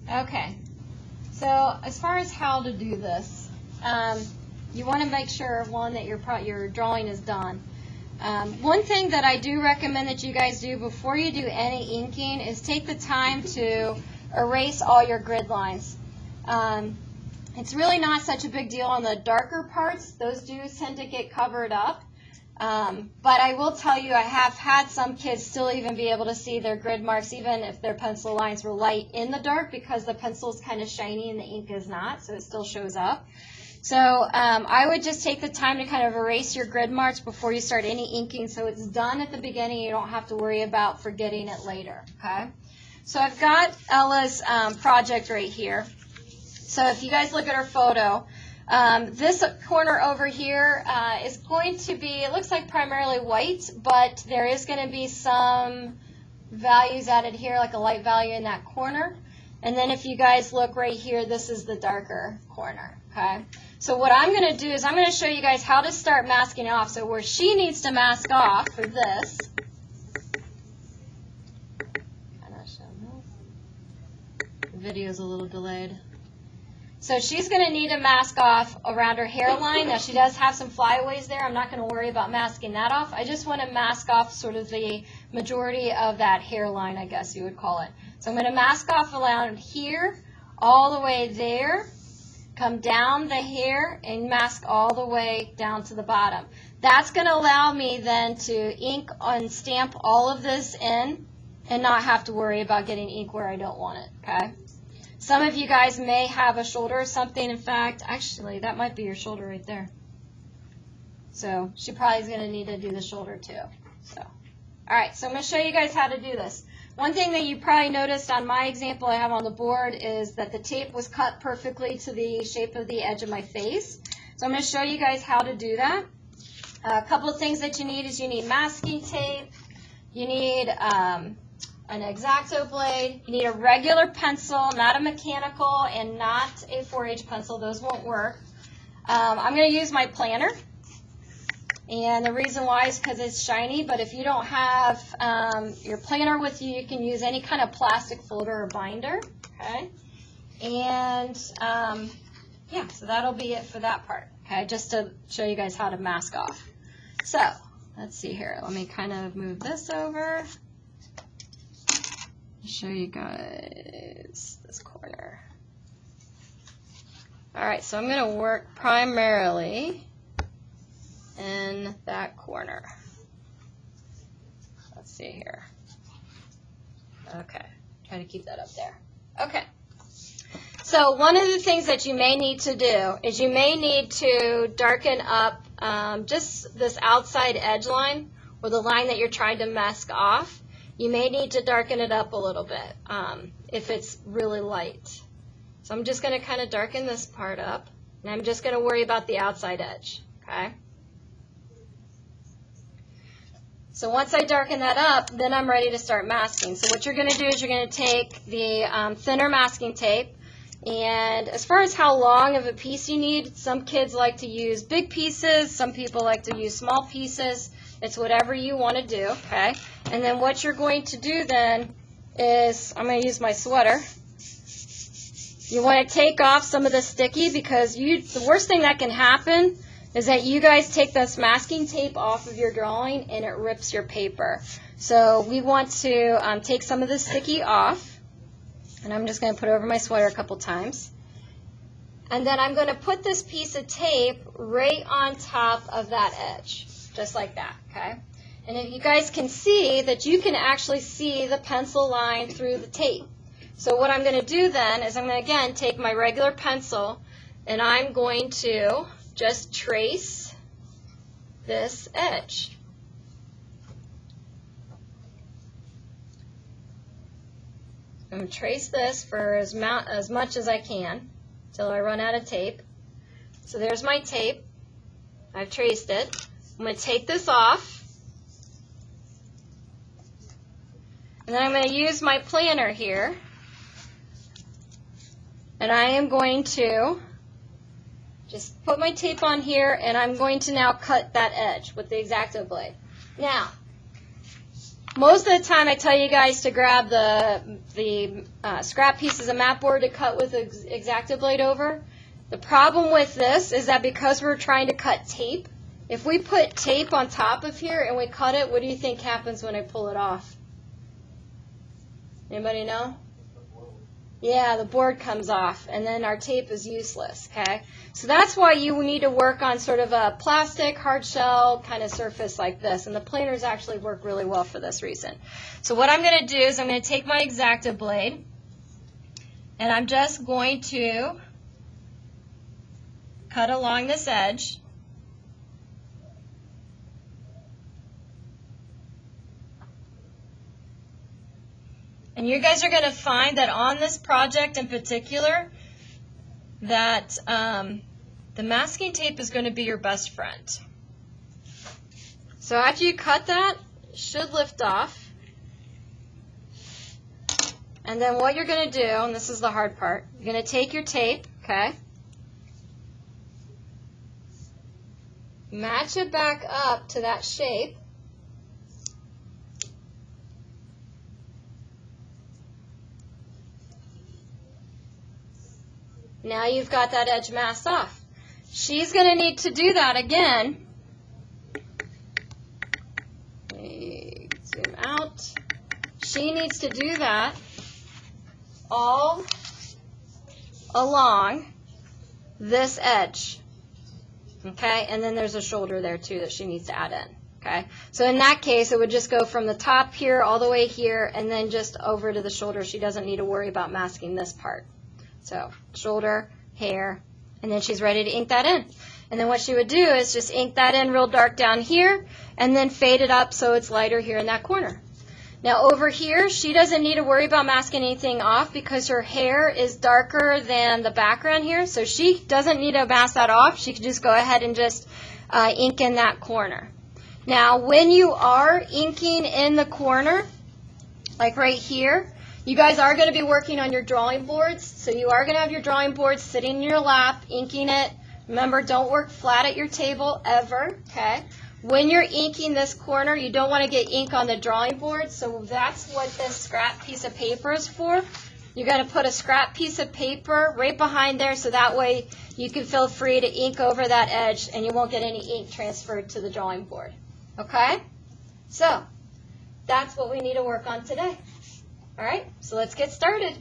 Okay, so as far as how to do this, you want to make sure, one, that your drawing is done. One thing that I do recommend that you guys do before you do any inking is take the time to erase all your grid lines. It's really not such a big deal on the darker parts. Those do tend to get covered up. But I will tell you, I have had some kids still even be able to see their grid marks even if their pencil lines were light in the dark, because the pencil is kind of shiny and the ink is not, so it still shows up. So I would just take the time to kind of erase your grid marks before you start any inking, so it's done at the beginning. You don't have to worry about forgetting it later. Okay. So I've got Ella's project right here. So if you guys look at her photo, this corner over here is going to be, it looks like primarily white, but there is going to be some values added here, like a light value in that corner. And then if you guys look right here, this is the darker corner. Okay. So what I'm going to do is I'm going to show you guys how to start masking off. So where she needs to mask off for this, the video's a little delayed. So she's going to need to mask off around her hairline. Now she does have some flyaways there. I'm not going to worry about masking that off. I just want to mask off sort of the majority of that hairline, I guess you would call it. So I'm going to mask off around here, all the way there, come down the hair, and mask all the way down to the bottom. That's going to allow me then to ink and stamp all of this in and not have to worry about getting ink where I don't want it, okay? Some of you guys may have a shoulder or something. In fact, actually, that might be your shoulder right there. So she probably is going to need to do the shoulder too. So, all right, so I'm going to show you guys how to do this. One thing that you probably noticed on my example I have on the board is that the tape was cut perfectly to the shape of the edge of my face. So I'm going to show you guys how to do that. A couple of things that you need is you need masking tape, you need an X-Acto blade, you need a regular pencil, not a mechanical and not a 4H pencil. Those won't work. I'm going to use my planner, and the reason why is because it's shiny, but if you don't have your planner with you, you can use any kind of plastic folder or binder, okay? And yeah, so that'll be it for that part, okay, just to show you guys how to mask off. So let's see here. Let me kind of move this over. Show you guys this corner. All right, so I'm going to work primarily in that corner. Let's see here. Okay, try to keep that up there. Okay. So one of the things that you may need to do is you may need to darken up just this outside edge line, or the line that you're trying to mask off. You may need to darken it up a little bit if it's really light. So I'm just going to kind of darken this part up, and I'm just going to worry about the outside edge, okay? So once I darken that up, then I'm ready to start masking. So what you're going to do is you're going to take the thinner masking tape, and as far as how long of a piece you need, some kids like to use big pieces, some people like to use small pieces. It's whatever you want to do, okay? And then what you're going to do then is, I'm going to use my sweater. You want to take off some of the sticky, because the worst thing that can happen is that you guys take this masking tape off of your drawing and it rips your paper. So we want to take some of the sticky off, and I'm just going to put it over my sweater a couple times. And then I'm going to put this piece of tape right on top of that edge. Just like that, okay? And if you guys can see that you can actually see the pencil line through the tape. So what I'm going to do then is I'm going to, again, take my regular pencil, and I'm going to just trace this edge. I'm going to trace this for as much as I can until I run out of tape. So there's my tape. I've traced it. I'm going to take this off, and then I'm going to use my planner here, and I am going to just put my tape on here, and I'm going to now cut that edge with the X-Acto blade. Now, Most of the time I tell you guys to grab the scrap pieces of mat board to cut with the X-Acto blade over. The problem with this is that because we're trying to cut tape, if we put tape on top of here and we cut it, what do you think happens when I pull it off? Anybody know? Yeah, the board comes off, and then our tape is useless, okay? So that's why you need to work on sort of a plastic, hard shell kind of surface like this, and the planers actually work really well for this reason. So what I'm going to do is I'm going to take my X-Acto blade, and I'm just going to cut along this edge. And you guys are going to find that on this project in particular, that the masking tape is going to be your best friend. So after you cut that, it should lift off. And then what you're going to do, and this is the hard part, you're going to take your tape, okay, match it back up to that shape. Now you've got that edge masked off. She's going to need to do that again. Zoom out. She needs to do that all along this edge. Okay, and then there's a shoulder there too that she needs to add in. Okay, so in that case, it would just go from the top here all the way here and then just over to the shoulder. She doesn't need to worry about masking this part. So shoulder, hair, and then she's ready to ink that in. And then what she would do is just ink that in real dark down here and then fade it up so it's lighter here in that corner. Now over here, she doesn't need to worry about masking anything off because her hair is darker than the background here, so she doesn't need to mask that off. She can just go ahead and just ink in that corner. Now when you are inking in the corner, like right here, you guys are going to be working on your drawing boards, so you are going to have your drawing boards sitting in your lap, inking it. Remember, don't work flat at your table ever, okay? When you're inking this corner, you don't want to get ink on the drawing board, so that's what this scrap piece of paper is for. You're going to put a scrap piece of paper right behind there, so that way you can feel free to ink over that edge and you won't get any ink transferred to the drawing board, okay? So that's what we need to work on today. All right, so let's get started.